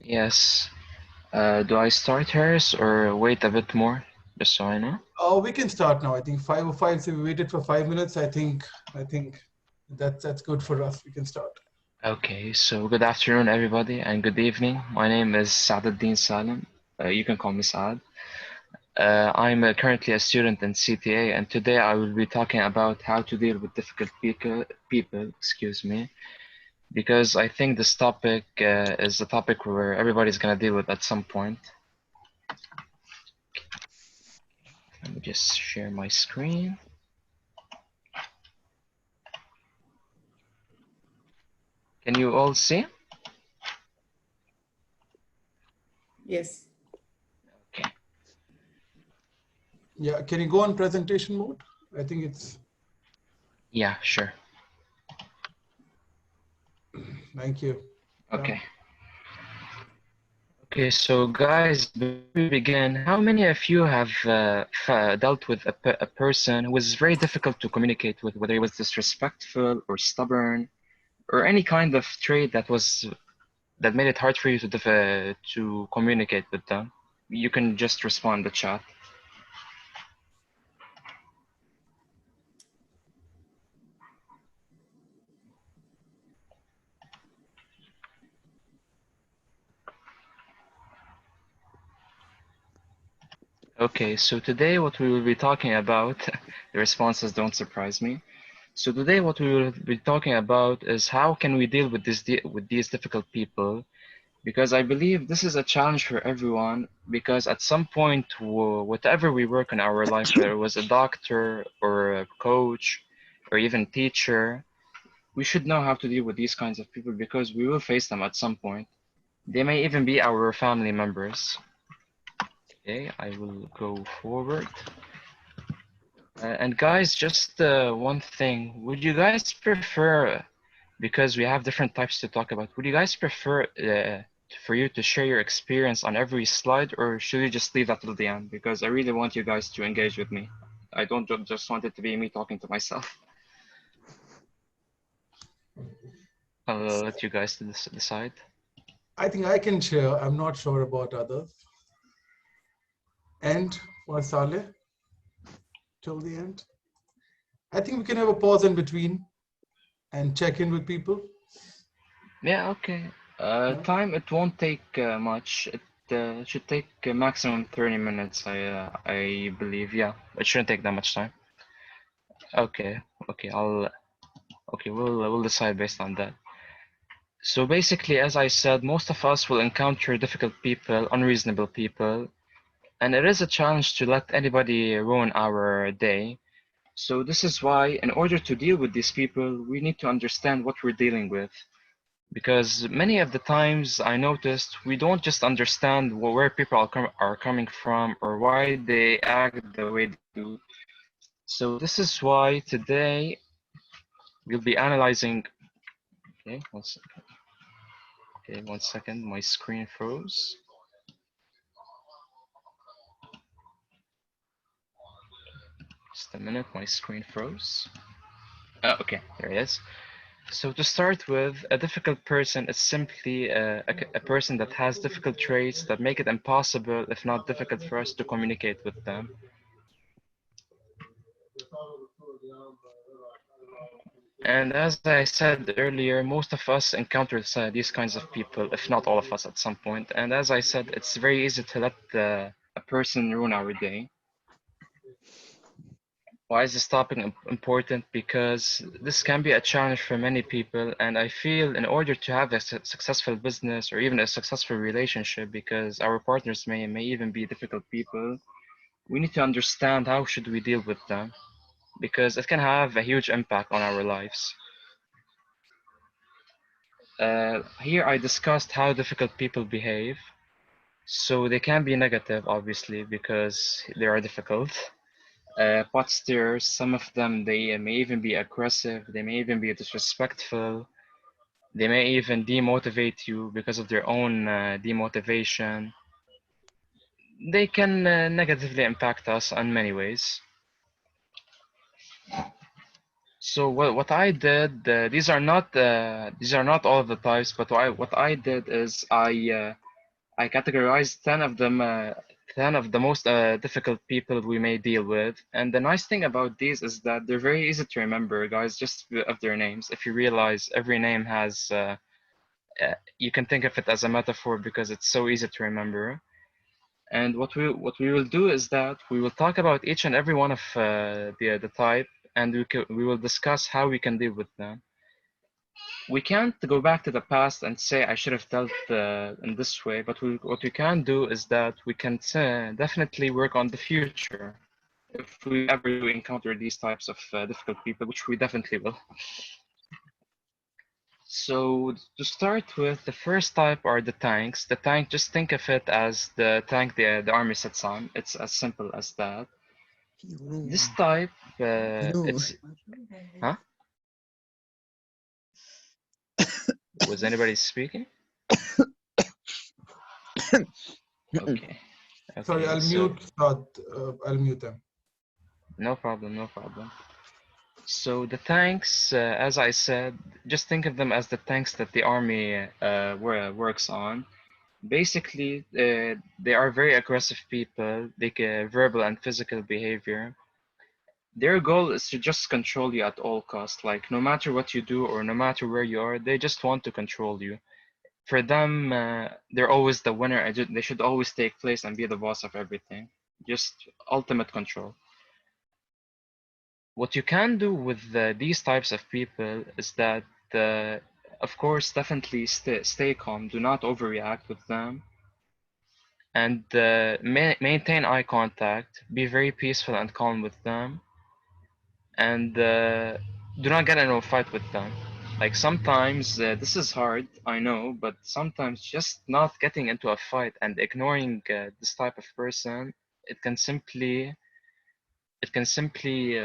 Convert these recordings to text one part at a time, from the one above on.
Yes. Do I start hers or wait a bit more, just so I know? Oh, we can start now. I think 5:05. So we waited for 5 minutes. I think that's good for us. We can start. Okay, so good afternoon, everybody, and good evening. My name is Saadeddine Salem. You can call me Saad. I'm currently a student in CTA, and today I will be talking about how to deal with difficult excuse me, because I think this topic is a topic where everybody's gonna deal with at some point. Let me just share my screen. Can you all see? Yes. Okay. Yeah. Can you go on presentation mode? I think it's. Yeah, sure. Thank you. Okay. Okay, so guys, before we begin, how many of you have dealt with a person who was very difficult to communicate with, whether he was disrespectful or stubborn, or any kind of trait that made it hard for you to communicate with them? You can just respond in the chat. Okay, so today what we will be talking about, the responses don't surprise me. So today what we will be talking about is how can we deal with these difficult people, because I believe this is a challenge for everyone, because at some point, whatever we work in our life, whether it was a doctor or a coach or even teacher, we should know how to deal with these kinds of people because we will face them at some point. They may even be our family members. Okay, I will go forward. And guys, just one thing, would you guys prefer, because we have different types to talk about, would you guys prefer for you to share your experience on every slide, or should we just leave that till the end? Because I really want you guys to engage with me. I don't just want it to be me talking to myself. I'll let you guys decide. I think I can share. I'm not sure about others. And for Saleh, till the end. I think we can have a pause in between and check in with people. Yeah, okay. Yeah. Time, it won't take much. It should take maximum 30 minutes, I believe. Yeah, it shouldn't take that much time. Okay, okay, we'll decide based on that. So basically, as I said, most of us will encounter difficult people, unreasonable people, and it is a challenge to let anybody ruin our day. So this is why, in order to deal with these people, we need to understand what we're dealing with. Because many of the times I noticed we don't just understand where people are coming from or why they act the way they do. So this is why today we'll be analyzing. Okay, one second, my screen froze. Just a minute, my screen froze. Oh, okay, there it is. So to start with, a difficult person is simply a person that has difficult traits that make it impossible, if not difficult, for us to communicate with them. And as I said earlier, most of us encounter these kinds of people, if not all of us at some point. And as I said, it's very easy to let a person ruin our day. Why is this topic important? Because this can be a challenge for many people, and I feel in order to have a successful business or even a successful relationship, because our partners may even be difficult people, we need to understand how should we deal with them, because it can have a huge impact on our lives. Here I discussed how difficult people behave. So they can be negative, obviously, because they are difficult. Pot stirrers, some of them, they may even be aggressive, they may even be disrespectful, they may even demotivate you because of their own demotivation. They can negatively impact us in many ways. So what I did, these are not all of the types, but what I did is I categorized 10 of them, 10 of the most difficult people we may deal with. And the nice thing about these is that they're very easy to remember, guys, just of their names. If you realize every name has, you can think of it as a metaphor because it's so easy to remember. And what we will do is that we will talk about each and every one of the type, and we will discuss how we can deal with them. We can't go back to the past and say I should have dealt in this way, but what we can do is that we can definitely work on the future if we ever do encounter these types of difficult people, which we definitely will. So to start with, the first type are the tanks. The tank, just think of it as the tank the army sits on. It's as simple as that. This type, it's, huh? Was anybody speaking? Okay. Sorry, Okay, I'll so mute Saad. I'll mute them. no problem, no problem. So the tanks, as I said, just think of them as the tanks that the army works on. Basically, they are very aggressive people. They get verbal and physical behavior. Their goal is to just control you at all costs. Like no matter what you do or no matter where you are, they just want to control you. For them, they're always the winner. They should always take place and be the boss of everything. Just ultimate control. What you can do with these types of people is that, of course, definitely stay calm. Do not overreact with them, and maintain eye contact. Be very peaceful and calm with them, and do not get into a fight with them. Like sometimes this is hard, I know, but sometimes just not getting into a fight and ignoring this type of person, it can simply it can simply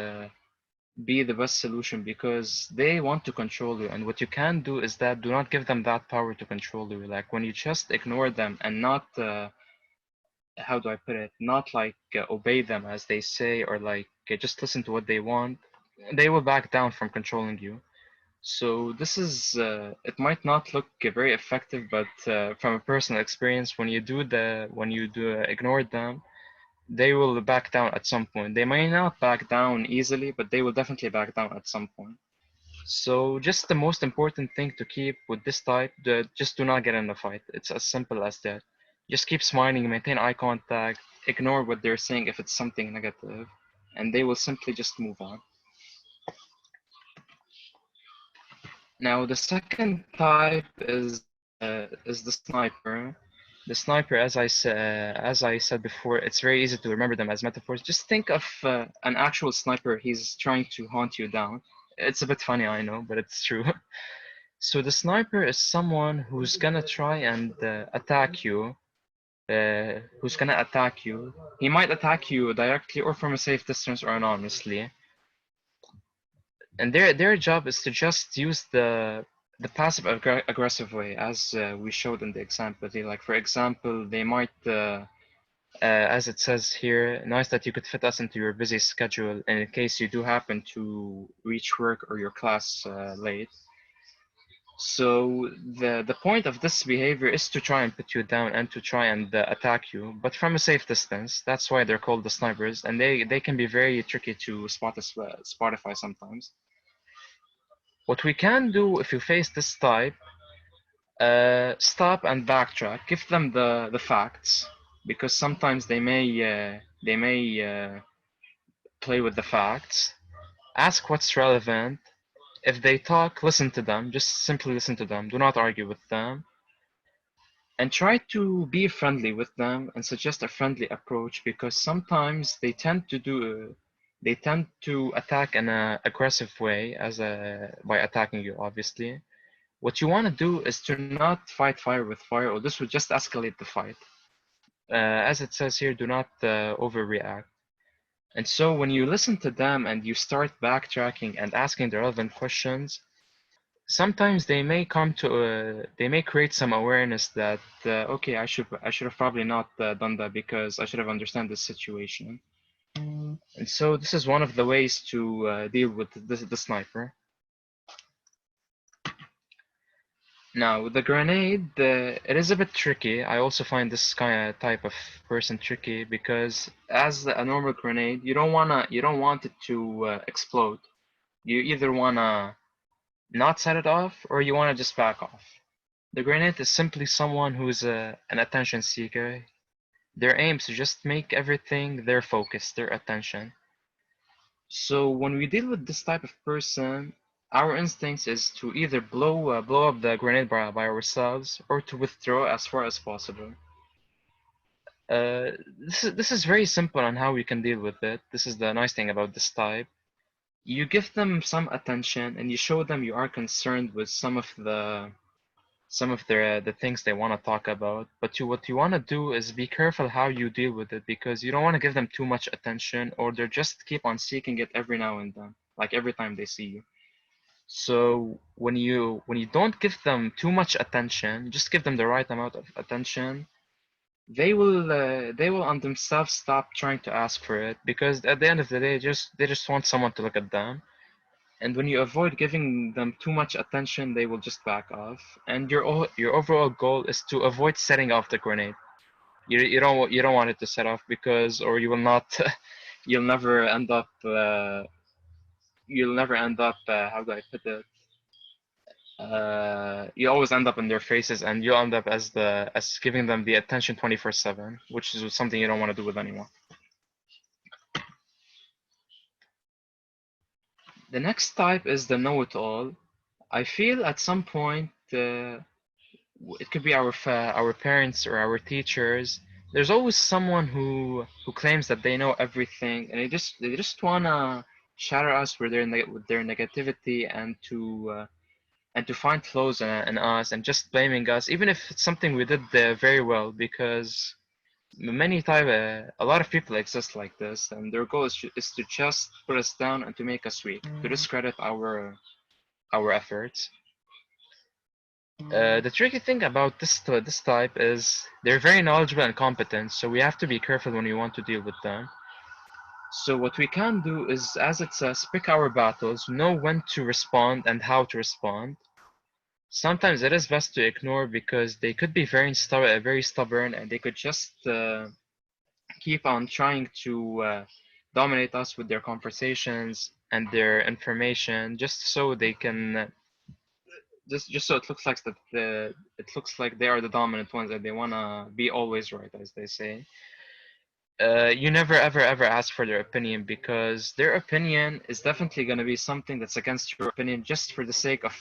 be the best solution because they want to control you. And what you can do is that do not give them that power to control you. Like when you just ignore them and not, how do I put it, not like obey them as they say, or like just listen to what they want, they will back down from controlling you. So this is, it might not look very effective, but from a personal experience, when you do ignore them, they will back down at some point. They may not back down easily, but they will definitely back down at some point. So just the most important thing to keep with this type, just do not get in a fight. It's as simple as that. Just keep smiling, maintain eye contact, ignore what they're saying if it's something negative, and they will simply just move on. Now the second type is the sniper. The sniper, as I said before, it's very easy to remember them as metaphors. Just think of an actual sniper. He's trying to hunt you down. It's a bit funny, I know, but it's true. So the sniper is someone who's gonna try and attack you. Who's gonna attack you? He might attack you directly or from a safe distance or anonymously. And their job is to just use the passive aggressive way, as we showed in the example. Like for example, they might, as it says here, nice that you could fit us into your busy schedule, and in case you do happen to reach work or your class late. So the point of this behavior is to try and put you down and to try and attack you, but from a safe distance. That's why they're called the snipers, and they can be very tricky to spotify sometimes. What we can do if you face this type, stop and backtrack. Give them the facts, because sometimes they may play with the facts. Ask what's relevant. If they talk, listen to them. Just simply listen to them. Do not argue with them. And try to be friendly with them and suggest a friendly approach, because sometimes they tend to attack in an aggressive way by attacking you, obviously. What you want to do is to not fight fire with fire, or this would just escalate the fight. As it says here, do not overreact. And so when you listen to them and you start backtracking and asking the relevant questions, sometimes they may create some awareness that okay, I should have probably not done that because I should have understand this situation. And so this is one of the ways to deal with the sniper. Now, with the grenade, it is a bit tricky. I also find this kind of type of person tricky because as a normal grenade, you don't want it to explode. You either wanna not set it off or you wanna just back off. The grenade is simply someone who's an attention seeker. Their aim is to just make everything their focus, their attention. So when we deal with this type of person, our instincts is to either blow up the grenade by ourselves or to withdraw as far as possible. This is very simple on how we can deal with it. This is the nice thing about this type. You give them some attention and you show them you are concerned with some of the things they want to talk about. But what you want to do is be careful how you deal with it because you don't want to give them too much attention or they just keep on seeking it every now and then, like every time they see you. So when you don't give them too much attention, just give them the right amount of attention. They will on themselves stop trying to ask for it because at the end of the day, they just want someone to look at them. And when you avoid giving them too much attention, they will just back off. And your overall goal is to avoid setting off the grenade. You don't want it to set off because or you will not you'll never end up how do I put it? You always end up in their faces and you end up as giving them the attention 24/7, which is something you don't want to do with anyone. The next type is the know-it-all. I feel at some point it could be our parents or our teachers. There's always someone who claims that they know everything, and they just wanna shatter us with with their negativity and to find flaws in us and just blaming us, even if it's something we did very well. Because a lot of people exist like this, and their goal is to just put us down and to make us weak, to discredit our efforts. The tricky thing about this type is they're very knowledgeable and competent, so we have to be careful when we want to deal with them. So what we can do is, as it says, pick our battles, know when to respond and how to respond. Sometimes it is best to ignore because they could be very stubborn, and they could just keep on trying to dominate us with their conversations and their information, just so they can just so it looks like it looks like they are the dominant ones and they wanna be always right, as they say. You never ever ask for their opinion because their opinion is definitely gonna be something that's against your opinion just for the sake of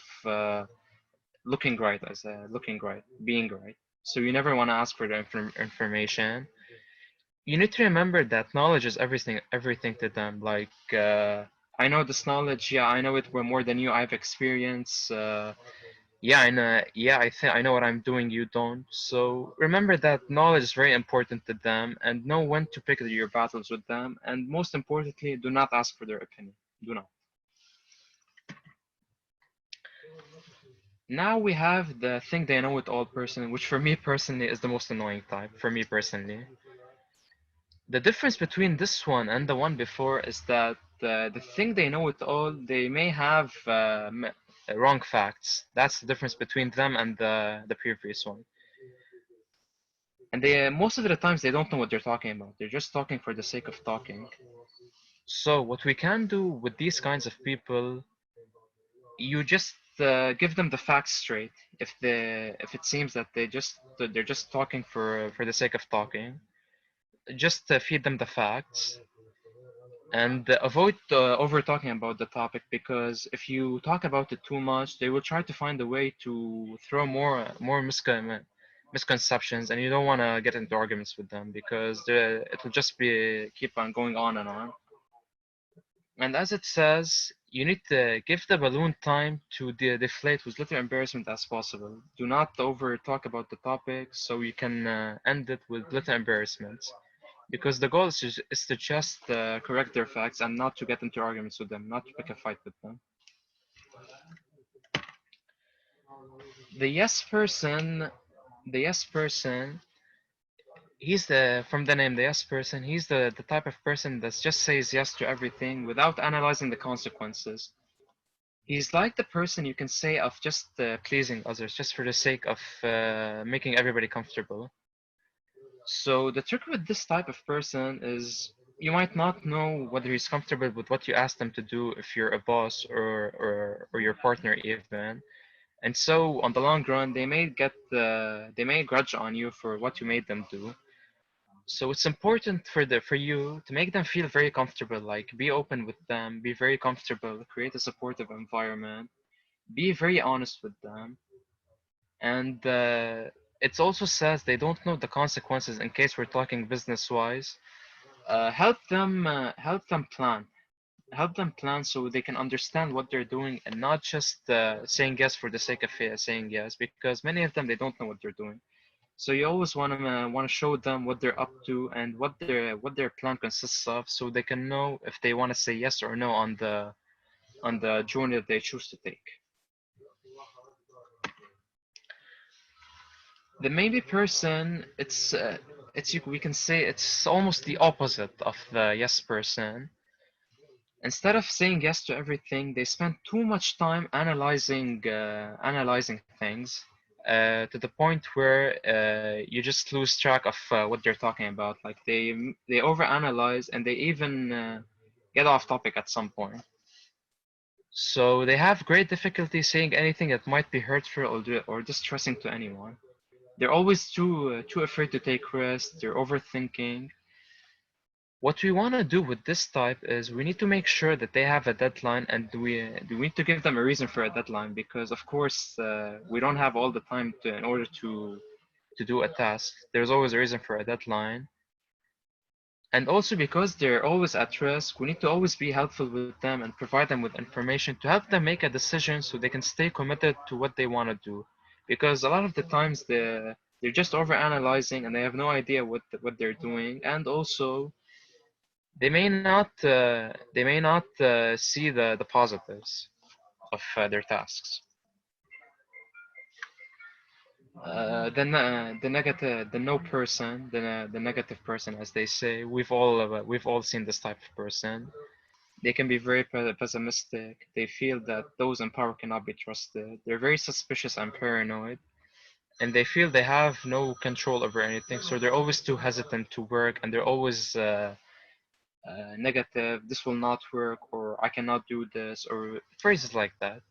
looking right, looking right, being right. So you never want to ask for the information. You need to remember that knowledge is everything to them. Like I know this knowledge, yeah, I know it more than you. I've experienced. Yeah, I know. Yeah, I think I know what I'm doing. You don't. So remember that knowledge is very important to them, and know when to pick your battles with them. And most importantly, do not ask for their opinion. Do not. Now we have the think they know it all person, which for me personally is the most annoying type. For me personally, the difference between this one and the one before is that the thing they know it all, they may have wrong facts. That's the difference between them and the previous one. And they most of the times they don't know what they're talking about. They're just talking for the sake of talking. So what we can do with these kinds of people, you just give them the facts straight. If it seems that they're just talking for the sake of talking, just feed them the facts and avoid over talking about the topic because if you talk about it too much, they will try to find a way to throw more misconceptions, and you don't want to get into arguments with them because it will just be keep on going on and on. And as it says, you need to give the balloon time to deflate with little embarrassment as possible. Do not over talk about the topic so you can end it with little embarrassments. Because the goal is to just correct their facts and not to get into arguments with them, not to pick a fight with them. The yes person, the yes person, he's from the name, the yes person, he's the type of person that just says yes to everything without analyzing the consequences. He's like the person you can say of just pleasing others, just for the sake of making everybody comfortable. So the trick with this type of person is you might not know whether he's comfortable with what you ask them to do if you're a boss or your partner even. And so on the long run, they may grudge on you for what you made them do. So it's important for you to make them feel very comfortable, like be open with them, be very comfortable, create a supportive environment, be very honest with them. And it also says they don't know the consequences in case we're talking business wise. Help them plan. Help them plan so they can understand what they're doing and not just saying yes for the sake of saying yes, because many of them they don't know what they're doing. So you always want to show them what they're up to and what their plan consists of, so they can know if they want to say yes or no on the journey that they choose to take. The maybe person, we can say it's almost the opposite of the yes person. Instead of saying yes to everything, they spend too much time analyzing things to the point where you just lose track of what they're talking about. Like they overanalyze and they even get off topic at some point. So they have great difficulty saying anything that might be hurtful or distressing to anyone. They're always too afraid to take risks. They're overthinking. What we want to do with this type is we need to make sure that they have a deadline, and we need to give them a reason for a deadline, because of course we don't have all the time in order to do a task. There's always a reason for a deadline. And also because they're always at risk, we need to always be helpful with them and provide them with information to help them make a decision so they can stay committed to what they want to do. Because a lot of the times they're just over analyzing and they have no idea what they're doing, and also they may not see the positives of their tasks. The no person, the negative person, as they say, we've all seen this type of person. They can be very pessimistic. They feel that those in power cannot be trusted. They're very suspicious and paranoid, and they feel they have no control over anything. So they're always too hesitant to work, and they're always negative. This will not work, or I cannot do this, or phrases like that.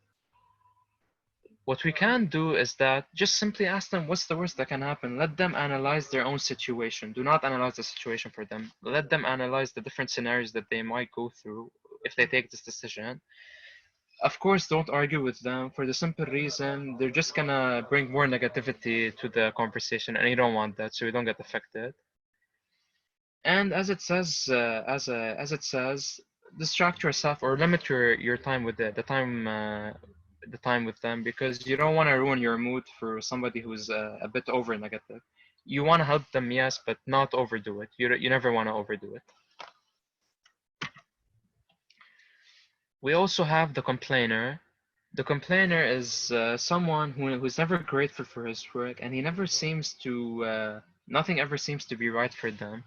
What we can do is that just simply ask them what's the worst that can happen. Let them analyze their own situation. Do not analyze the situation for them. Let them analyze the different scenarios that they might go through if they take this decision. Of course, don't argue with them for the simple reason they're just gonna bring more negativity to the conversation, and you don't want that, so you don't get affected. And as it says, as it says, distract yourself or limit your time with the time with them, because you don't want to ruin your mood for somebody who's a bit over negative. You want to help them, yes, but not overdo it. You never want to overdo it. We also have the complainer. The complainer is someone who's never grateful for his work, and he never seems to nothing ever seems to be right for them.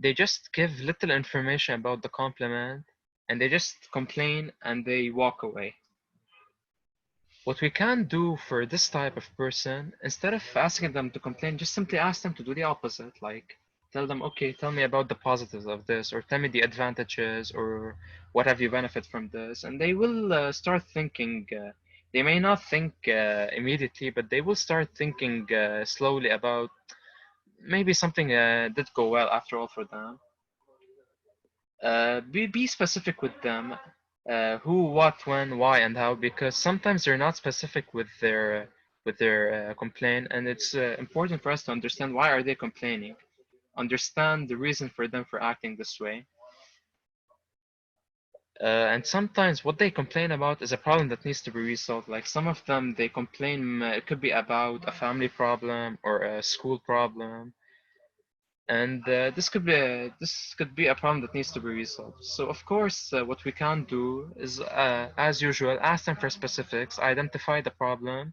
They just give little information about the compliment, and they just complain and they walk away. What we can do for this type of person, instead of asking them to complain, just simply ask them to do the opposite. Like, tell them, okay, tell me about the positives of this, or tell me the advantages, or what have you benefit from this. And they will start thinking, they may not think immediately, but they will start thinking slowly about maybe something did go well after all for them. Be specific with them, who, what, when, why, and how, because sometimes they're not specific with their complaint, and it's important for us to understand why are they complaining, understand the reason for them for acting this way. And sometimes what they complain about is a problem that needs to be resolved. Like some of them, they complain, it could be about a family problem or a school problem, and this could be a problem that needs to be resolved. So of course, what we can do is, as usual, ask them for specifics, identify the problem,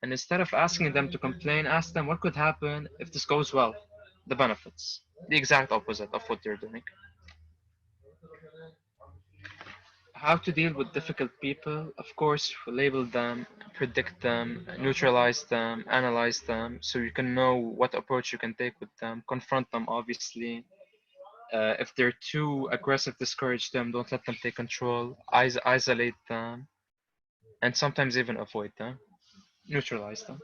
and instead of asking them to complain, ask them what could happen if this goes well, the benefits, the exact opposite of what they're doing. how to deal with difficult people. Of course, label them, predict them, neutralize them, analyze them, so you can know what approach you can take with them. Confront them, obviously. If they're too aggressive, discourage them. Don't let them take control. Isolate them, and sometimes even avoid them. Neutralize them.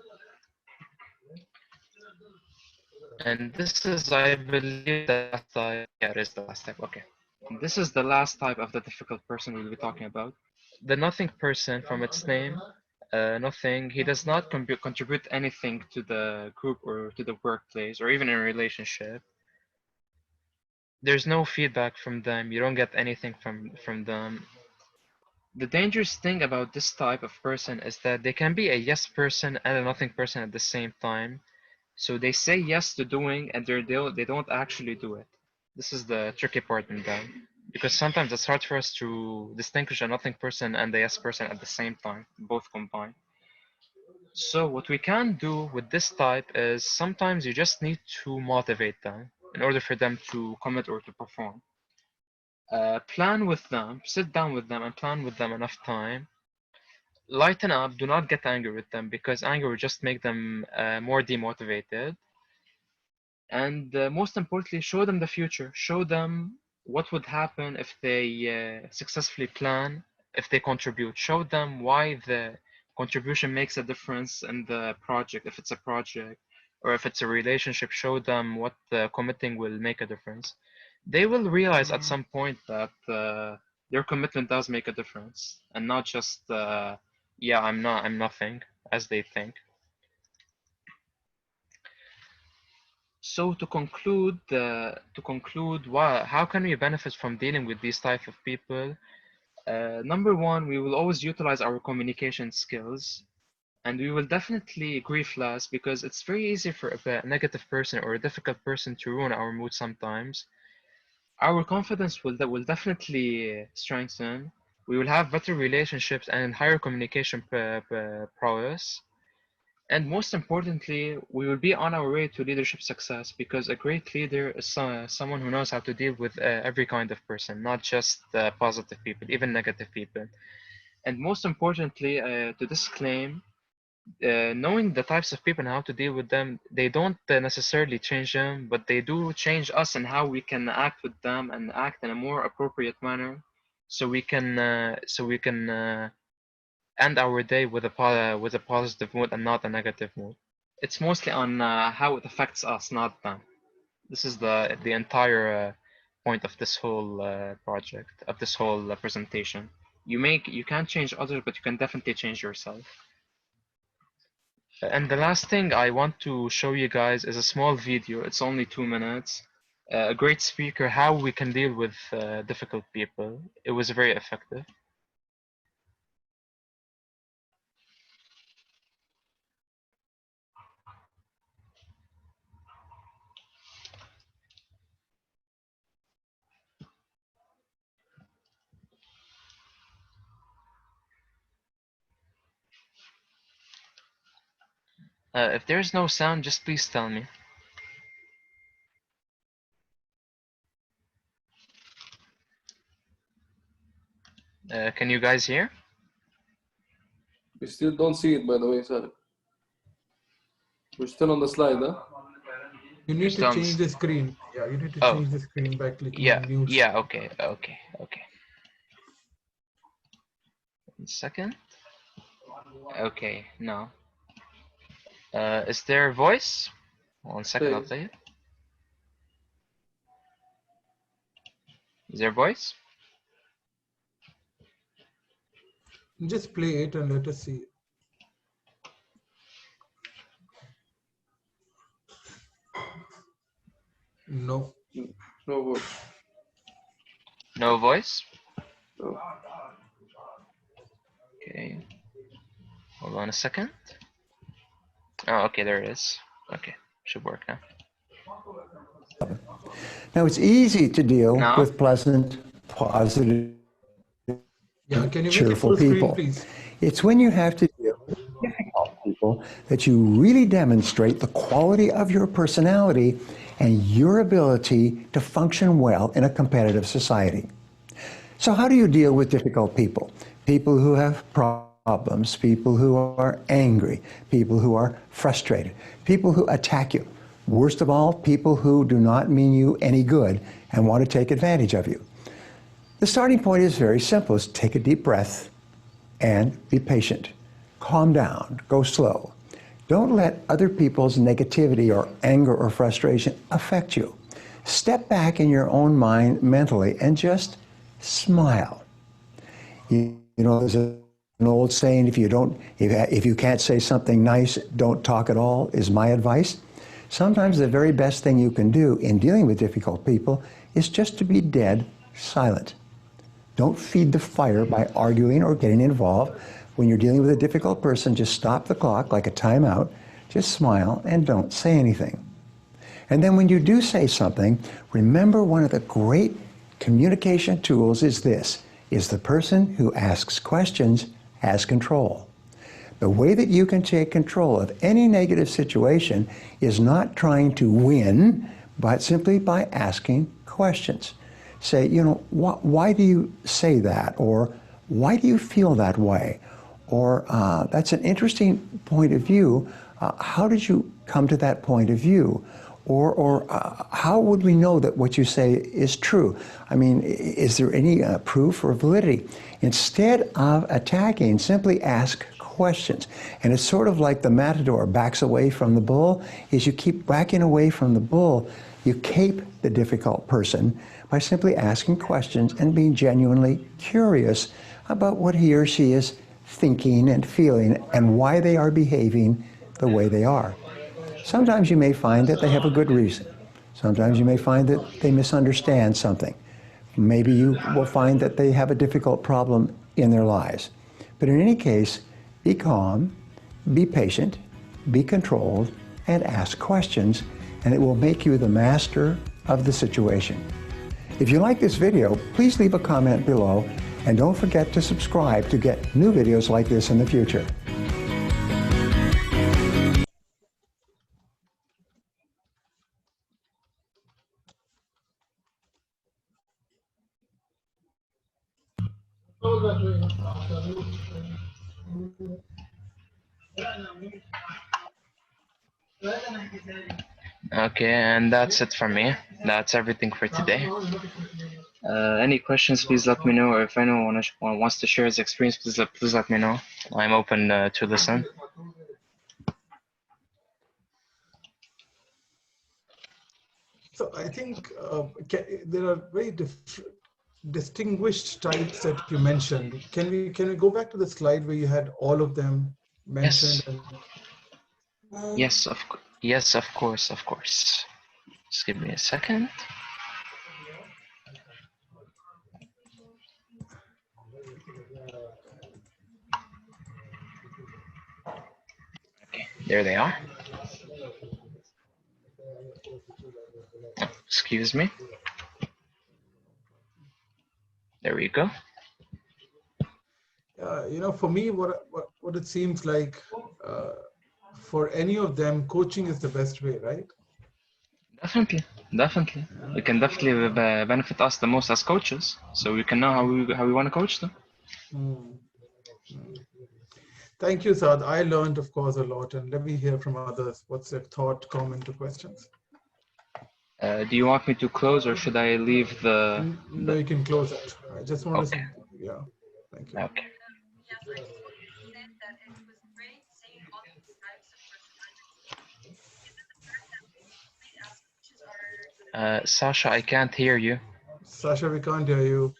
And this is, I believe, the last type. Yeah, it is the last type. Okay. This is the last type of the difficult person we'll be talking about. The nothing person, from its name, nothing. He does not contribute anything to the group or to the workplace or even in a relationship. There's no feedback from them. You don't get anything from them. The dangerous thing about this type of person is that they can be a yes person and a nothing person at the same time. So they say yes to doing and they don't actually do it. This is the tricky part in them. Because sometimes it's hard for us to distinguish a nothing person and a yes person at the same time, both combined. So what we can do with this type is sometimes you just need to motivate them in order for them to commit or to perform. Plan with them, sit down with them and plan with them enough time. Lighten up, do not get angry with them because anger will just make them more demotivated. And most importantly, show them the future. Show them what would happen if they successfully plan, if they contribute. Show them why the contribution makes a difference in the project, if it's a project, or if it's a relationship. Show them what committing will make a difference. They will realize at some point that their commitment does make a difference, and not just yeah, I'm nothing, as they think. So to conclude, how can we benefit from dealing with these type of people? Number one, we will always utilize our communication skills, and we will definitely grieve less because it's very easy for a negative person or a difficult person to ruin our mood sometimes. Our confidence will definitely strengthen. We will have better relationships and higher communication prowess. And most importantly, we will be on our way to leadership success because a great leader is someone who knows how to deal with every kind of person, not just positive people, even negative people. And most importantly, to disclaim, knowing the types of people and how to deal with them, they don't necessarily change them, but they do change us and how we can act with them and act in a more appropriate manner, so we can end our day with a positive mood and not a negative mood. It's mostly on how it affects us, not them. This is the entire point of this whole project, of this whole presentation. You can't change others, but you can definitely change yourself. And the last thing I want to show you guys is a small video. It's only 2 minutes. A great speaker, how we can deal with difficult people. It was very effective. If there's no sound, just please tell me. Can you guys hear? We still don't see it, by the way, sir. We're still on the slide, huh? You need to change the screen. Yeah, you need to change the screen by clicking on mute. Yeah, okay. 1 second. Okay, no. Is there voice? 1 second, I'll play it. Is there voice? Just play it and let us see. No. No voice. No voice? No. Okay. Hold on a second. Oh, okay, there it is. Okay, should work now. Now, it's easy to deal with pleasant, positive, cheerful people. Please? It's when you have to deal with difficult people that you really demonstrate the quality of your personality and your ability to function well in a competitive society. So how do you deal with difficult people? People who have problems, people who are angry, people who are frustrated, people who attack you. Worst of all, people who do not mean you any good and want to take advantage of you. The starting point is very simple. Is take a deep breath and be patient. Calm down, go slow. Don't let other people's negativity or anger or frustration affect you. Step back in your own mind mentally and just smile. You know, there's an old saying, if you can't say something nice, don't talk at all, is my advice. Sometimes the very best thing you can do in dealing with difficult people is just to be dead silent. Don't feed the fire by arguing or getting involved. When you're dealing with a difficult person, just stop the clock like a timeout, just smile and don't say anything. And then when you do say something, remember one of the great communication tools is this, is the person who asks questions has control. The way that you can take control of any negative situation is not trying to win, but simply by asking questions. Say, you know, why do you say that? Or why do you feel that way? Or that's an interesting point of view. How did you come to that point of view? Or how would we know that what you say is true? I mean, is there any proof or validity? Instead of attacking, simply ask questions. And it's sort of like the matador backs away from the bull. As you keep backing away from the bull, you cape the difficult person by simply asking questions and being genuinely curious about what he or she is thinking and feeling and why they are behaving the way they are. Sometimes you may find that they have a good reason. Sometimes you may find that they misunderstand something. Maybe you will find that they have a difficult problem in their lives. But in any case, be calm, be patient, be controlled, and ask questions, and it will make you the master of the situation. If you like this video, please leave a comment below, and don't forget to subscribe to get new videos like this in the future. Okay, and that's it from me. That's everything for today. Any questions, please let me know. Or if anyone wants to share his experience, please let me know. I'm open to listen. So I think there are very distinguished types that you mentioned. Can we go back to the slide where you had all of them mentioned? Yes. Yes, of course. Just give me a second. Okay, there they are. Oh, excuse me. There we go. You know, for me, what it seems like, for any of them, coaching is the best way, right? Definitely. It can definitely benefit us the most as coaches, so we can know how we want to coach them. Thank you, Saad. I learned, of course, a lot, and let me hear from others. What's their thought, comment, or questions? Do you want me to close, or should I leave the? No, you can close it. I just want to, yeah. Thank you. Okay. Sasha, I can't hear you. Sasha, we can't hear you.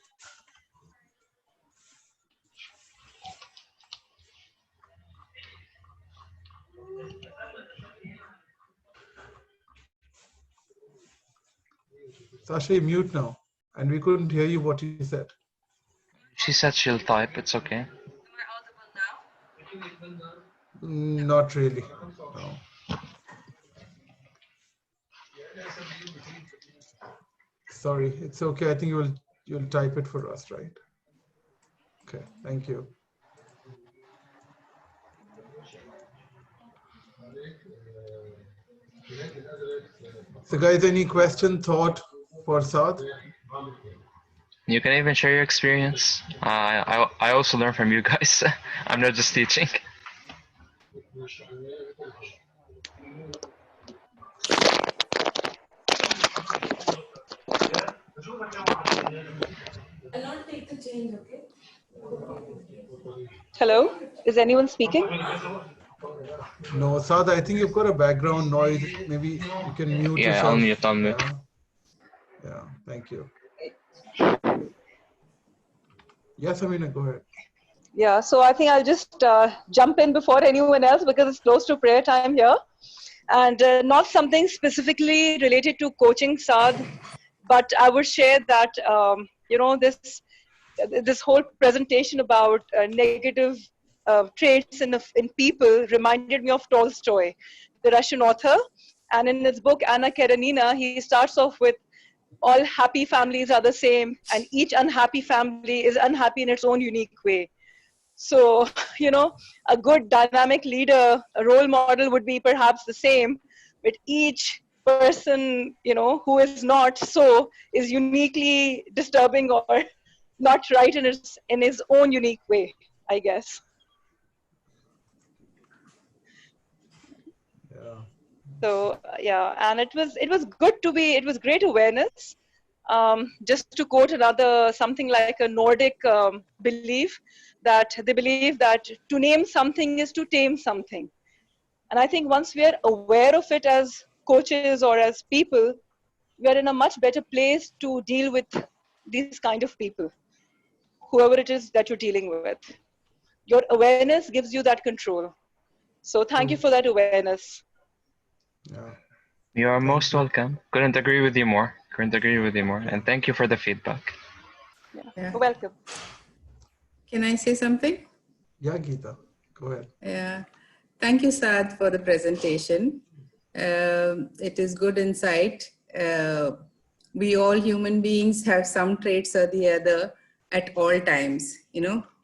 Sasha, you mute now, and we couldn't hear you what you said. She said she'll type. It's okay. Not really. No. Sorry, it's okay. I think you'll type it for us, right? Okay, thank you. So guys, any question, thought for Saad? You can even share your experience. I also learn from you guys. I'm not just teaching. Hello, is anyone speaking? No, Saad, I think you've got a background noise. Maybe you can mute Yeah, I'll yourself. mute. I'll mute. Yeah. Yeah. Thank you. Yes, Amina, go ahead. Yeah, so I think I'll just jump in before anyone else because it's close to prayer time here. And not something specifically related to coaching, Saad, but I would share that, this whole presentation about negative traits in people reminded me of Tolstoy, the Russian author. And in his book, Anna Karenina, he starts off with all happy families are the same, and each unhappy family is unhappy in its own unique way. So, a good dynamic leader, a role model would be perhaps the same, but each person, who is not so is uniquely disturbing or not right in his own unique way, I guess. Yeah. So yeah, and it was great awareness. Just to quote another, something like a Nordic belief, that they believe that to name something is to tame something. And I think once we are aware of it as coaches or as people, we are in a much better place to deal with these kind of people, whoever it is that you're dealing with. Your awareness gives you that control. So thank you for that awareness. Yeah. You are Thank most you. welcome. Couldn't agree with you more. Couldn't agree with you more. And thank you for the feedback. Yeah. Yeah. You're welcome. Can I say something? Yeah, Geeta, go ahead. Yeah. Thank you, Saad, for the presentation. It is good insight. We all human beings have some traits or the other at all times.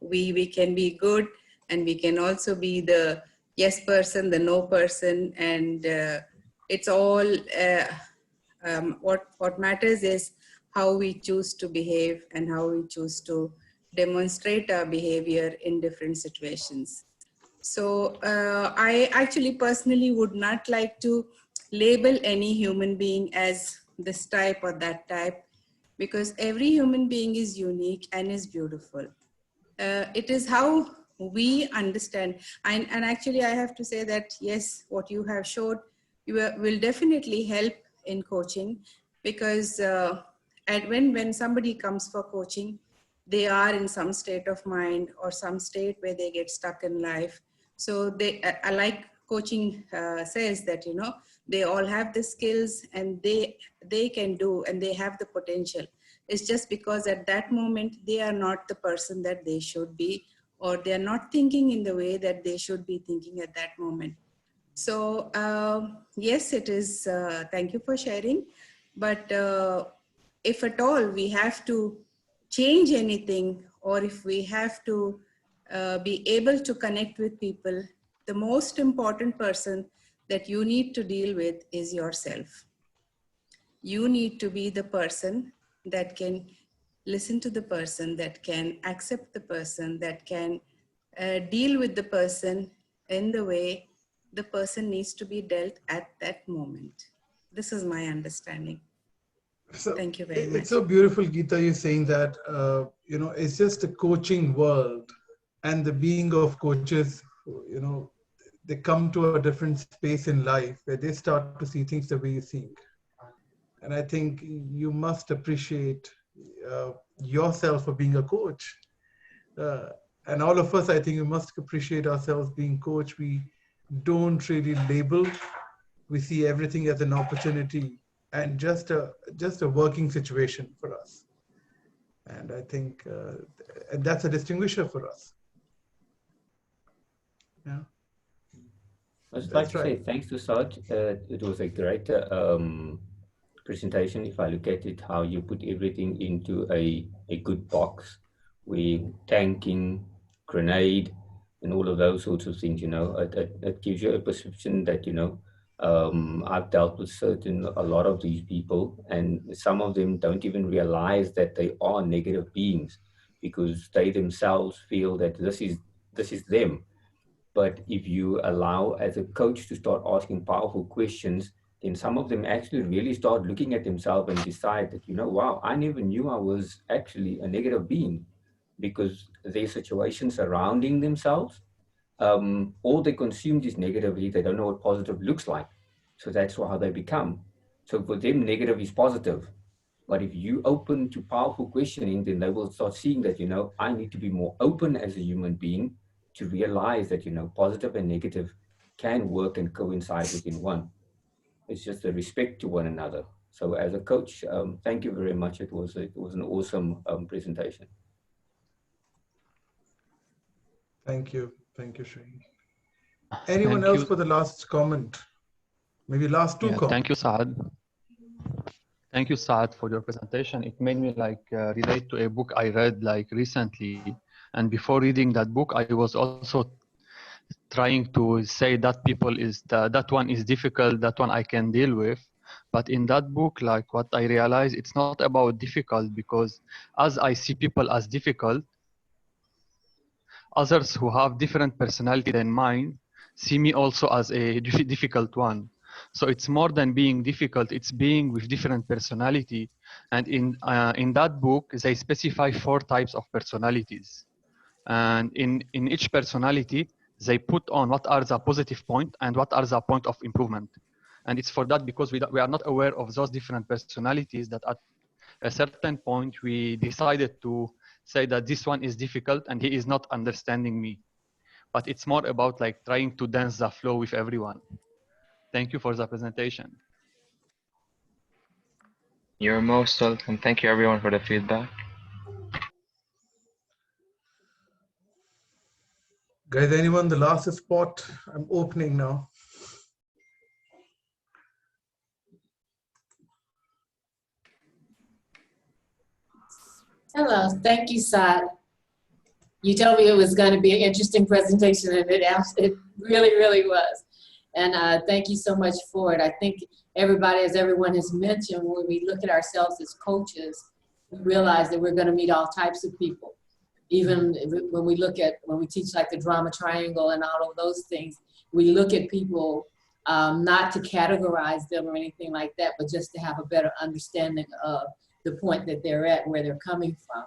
We can be good, and we can also be the yes person, the no person, and it's all what matters is how we choose to behave and how we choose to demonstrate our behavior in different situations. So I actually personally would not like to label any human being as this type or that type, because every human being is unique and is beautiful. It is how we understand. And actually, I have to say that, yes, what you have showed will definitely help in coaching, because when somebody comes for coaching, they are in some state of mind or some state where they get stuck in life. So I like coaching says that, they all have the skills and they can do, and they have the potential. It's just because at that moment they are not the person that they should be, or they are not thinking in the way that they should be thinking at that moment. So yes, it is. Thank you for sharing. But if at all we have to change anything, or if we have to be able to connect with people, the most important person that you need to deal with is yourself. You need to be the person that can listen to the person, that can accept the person, that can deal with the person in the way the person needs to be dealt at that moment. This is my understanding. So Thank you very it's much. so beautiful, Geeta, you saying that, it's just a coaching world, and the being of coaches, they come to a different space in life where they start to see things the way you think. And I think you must appreciate yourself for being a coach. Uh, and all of us, I think we must appreciate ourselves being coach. We don't really label. We see everything as an opportunity and just a working situation for us. And I think and that's a distinguisher for us. Yeah, I'd just like that's to say right. thanks to Saj. It was a great presentation. If I look at it, how you put everything into a good box, we tanking, grenade, and all of those sorts of things, it gives you a perception that, I've dealt with a lot of these people, and some of them don't even realize that they are negative beings because they themselves feel that this is them. But if you allow as a coach to start asking powerful questions, then some of them actually really start looking at themselves and decide that, wow, I never knew I was actually a negative being, because their situation surrounding themselves, all they consumed is negativity. They don't know what positive looks like. So that's how they become. So for them, negative is positive. But if you open to powerful questioning, then they will start seeing that, I need to be more open as a human being to realize that, positive and negative can work and coincide within one. It's just a respect to one another. So as a coach, thank you very much. It was an awesome presentation. Thank you. Thank you, Shane. Anyone Thank else you. for the last comment? Maybe last two comments. Thank you, Saad. Thank you, Saad, for your presentation. It made me relate to a book I read recently. And before reading that book, I was also trying to say that that one is difficult, that one I can deal with. But in that book, what I realized, it's not about difficult, because as I see people as difficult, others who have different personality than mine see me also as a difficult one. So it's more than being difficult, it's being with different personality. And in that book, they specify 4 types of personalities. And in each personality, they put on what are the positive point and what are the point of improvement. And it's for that, because we are not aware of those different personalities, that at a certain point we decided to say that this one is difficult and he is not understanding me. But it's more about trying to dance the flow with everyone. Thank you for the presentation. You're most welcome. Thank you everyone for the feedback. Guys, anyone, the last spot I'm opening now. Hello, thank you, Saad. You told me it was going to be an interesting presentation, and it really, really was. And thank you so much for it. I think everybody, as everyone has mentioned, when we look at ourselves as coaches, we realize that we're going to meet all types of people. Even when we teach the drama triangle and all of those things, we look at people not to categorize them or anything like that, but just to have a better understanding of the point that they're at, where they're coming from.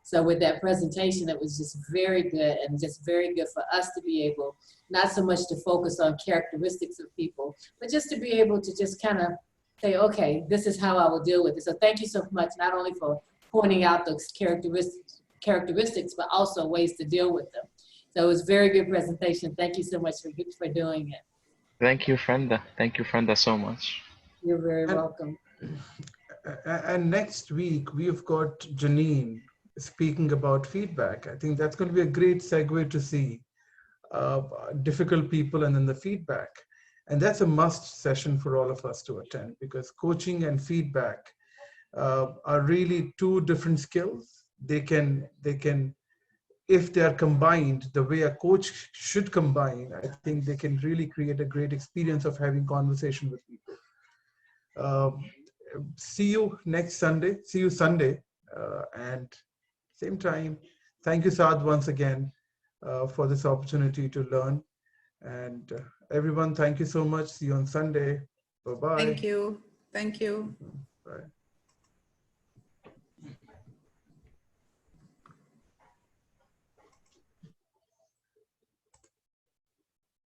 So with that presentation, it was just very good, and just very good for us to be able, not so much to focus on characteristics of people, but just to be able to just kind of say, okay, this is how I will deal with it. So thank you so much, not only for pointing out those characteristics, but also ways to deal with them. So it was a very good presentation. Thank you so much for doing it. Thank you, Frenda. Thank you, Frenda, so much. You're very welcome. And next week, we've got Janine speaking about feedback. I think that's going to be a great segue to see difficult people and then the feedback. And that's a must session for all of us to attend, because coaching and feedback are really 2 different skills. They can, if they are combined the way a coach should combine, I think they can really create a great experience of having conversation with people. See you next Sunday. See you Sunday, and same time. Thank you, Saad, once again for this opportunity to learn. And everyone, thank you so much. See you on Sunday. Bye-bye. Thank you. Thank you. Bye.